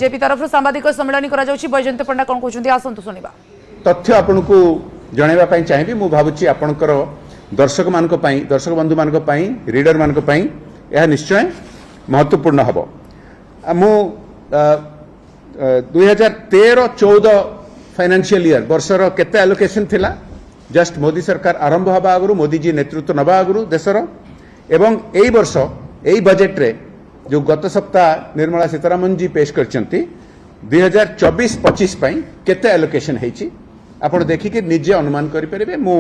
JP तरफ सांबादिक सम्मेलन बैजयंत पंडा कौन कहते आसतु शुणा तथ्य आपन को जनवाई चाहिए मु भावुची आपणकर दर्शक मानक दर्शक बंधु मानक रीडर मानक यह निश्चय महत्वपूर्ण हम मु 2013-14 फाइनेंशियल ईयर वर्षर केते एलोकेशन थिला जस्ट मोदी सरकार आरंभ हवा आगु मोदी जी नेतृत्व नवा आगु देशर एवं एई वर्ष एई बजेट रे जो गत सप्ताह निर्मला सीतारामन जी पेश करचंती 2024-25 केते एलोकेशन हेची आपण देखिके निजे अनुमान करि परिबे मु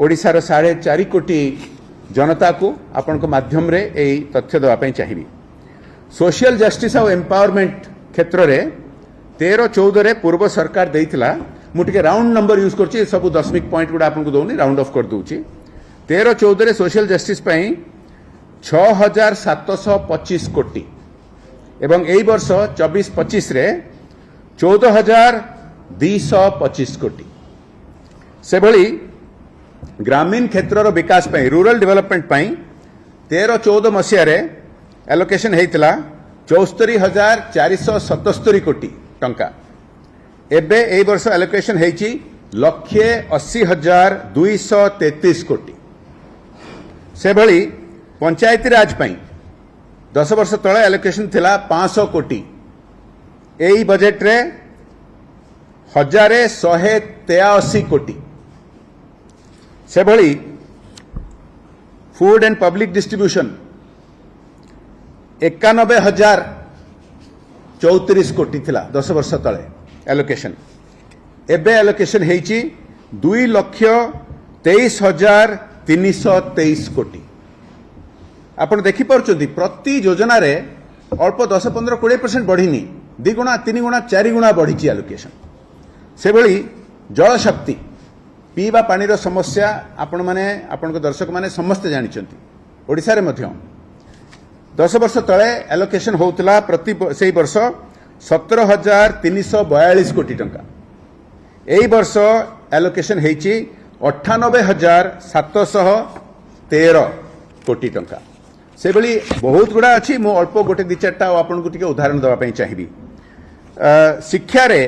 ओडिसार 4.5 कोटी जनता को आपण को माध्यम रे एई तथ्य दवा पई चाहिबी सोशल जस्टिस और एम्पावरमेंट क्षेत्र रे 13-14 रे पूर्व सरकार देइतिला मु टिके राउंड नंबर यूज करछि सब दशमिक पॉइंट गुडा आपण को दोनी राउंड ऑफ कर दूची 13-14 रे सोशल जस्टिस पई 6,725 कोटी एवं एई वर्ष 24-25 रे 14,225 कोटी से भली ग्रामीण क्षेत्र विकास पई रूरल डेवलपमेंट पई 13-14 मसिया रे एलोकेशन हेतिला 74,477 कोटी टंका एबे एई वर्ष एलोकेशन हेची 1,80,233 कोटी से भली पंचायती राज पई 10 वर्ष तले एलोकेशन थिला 500 कोटी एई बजेट रे 1,183 कोटी से भली फूड एंड पब्लिक डिस्ट्रीब्यूशन 91,034 कोटी थिला 10 वर्ष तले एलोकेशन एबे एलोकेशन हेची 2,23,323 कोटी आपण देखि परचोदी प्रति योजना रे अल्प 10-15-20% बढ़ीनी 2 गुणा 3 गुणा 4 गुणा बढ़ी एलोकेशन से भली जल शक्ति पीवा पानी रो समस्या आपण माने आपण को दर्शक माने समस्त जानिचंती ओडिसा रे मध्य 10 वर्ष तले एलोकेशन होउतला प्रति सेही वर्ष 17,342 कोटी टंका एही वर्ष एलोकेशन हेची 98,713 कोटी टंका से भली बहुत गुड़ा अच्छी मु अल्प गोटे 2-4टा आपन को टिके उदाहरण दवा पई चाहिबी शिक्षा रे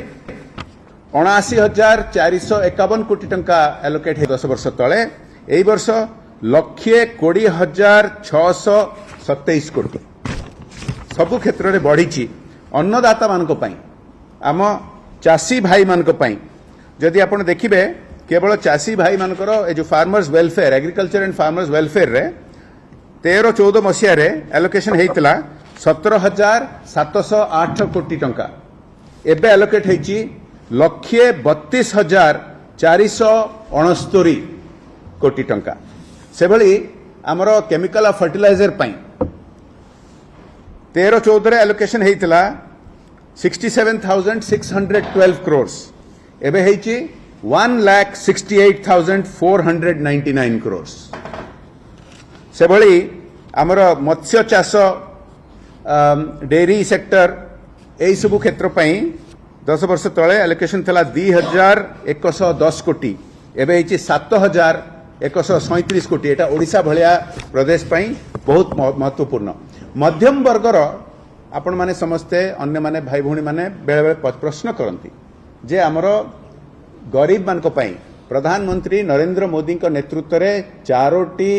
79,451 कोटी टंका एलोकेट है 10 वर्ष तले एही वर्ष 1,20,627 कोटी सबु क्षेत्र रे बढ़ी अन्नदाता मानक पई आम चासी भाई मानक पई जदि आपण देखिबे केवल चासी भाई मानकर ए जो farmers welfare agriculture and farmers welfare रे 13-14 मसिया रे एलोकेशन हेतिला 17,708 कोटी टंका एबे एलोकेट हेची 1,32,469 कोटी टंका से भली हमरो केमिकल और फर्टिलाइजर पई 13-14 रे एलोकेशन हेतिला 67,612 crores एबे हेची 1,68,499 crores से भली आमर मत्स्य चाष डेयरी सेक्टर यही सबू क्षेत्र पई 10 वर्ष तले एलोकेशन थला 2,110 कोटी एबे हेची 7,137 कोटी एटा ओडिशा भलिया प्रदेश पई बहुत महत्वपूर्ण मध्यम वर्गर आपण माने समस्ते अन्य माने भाई भौणी माने बेले बेले प्रश्न करंती जे आमर गरीब मान को पई प्रधानमंत्री नरेंद्र मोदी को नेतृत्व रे 4टी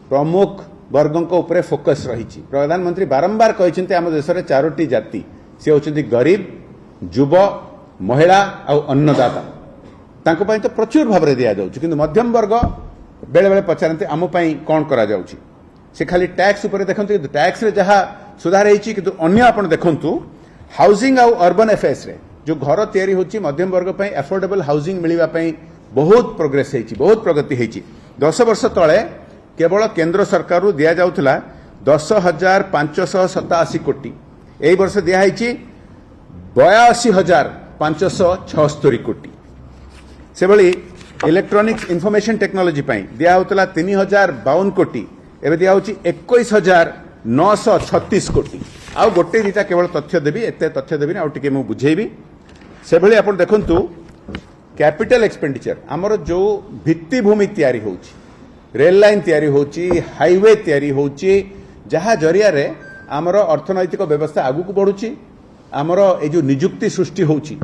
प्रमुख वर्गों को ऊपर फोकस रही प्रधानमंत्री बारंबार कहते आम देश में 4टी जाति सी होती गरीब युव महिला और अन्नदाता तांको पई तो प्रचुर भाव में दि जाउछि किंतु मध्यम वर्ग बेले बेले पचारते आम पई कौन करा जाउछि से खाली टैक्स ऊपर देखंतु टैक्स रे जहाँ सुधार होती किंतु अन्य आपण देखंतु हाउसिंग और अर्बन अफेयर्स रे जो घर तैयारी होछि मध्यम वर्ग पई अफोर्डेबल हाउसिंग मिलिबा पई बहुत प्रोग्रेस होती बहुत प्रगति होती 10 वर्ष तले केवल केंद्र सरकार दिया जाउथला 10,587 कोटी एही वर्ष दिया हैची 82,576 कोटी से भली इलेक्ट्रॉनिक्स इंफॉर्मेशन टेक्नोलॉजी पई दिया होतला 3,052 कोटी एबे दिया होची 21,936 कोटी आ गोटे दिटा केवल तथ्य देबी एते तथ्य देबी आ टिके मु बुझेबी से भली आपण देखंतु कैपिटल एक्सपेंडिचर हमर जो भित्तिभूमि तैयारी होची रेल लाइन तैयारी होची हाईवे तैयारी होची जहाँ जरिया रे आमर अर्थनैतिक व्यवस्था आगु को बढ़ुची ଆମର এই ଯେଉଁ ନିଯୁକ୍ତି ସୃଷ୍ଟି ହେଉଛି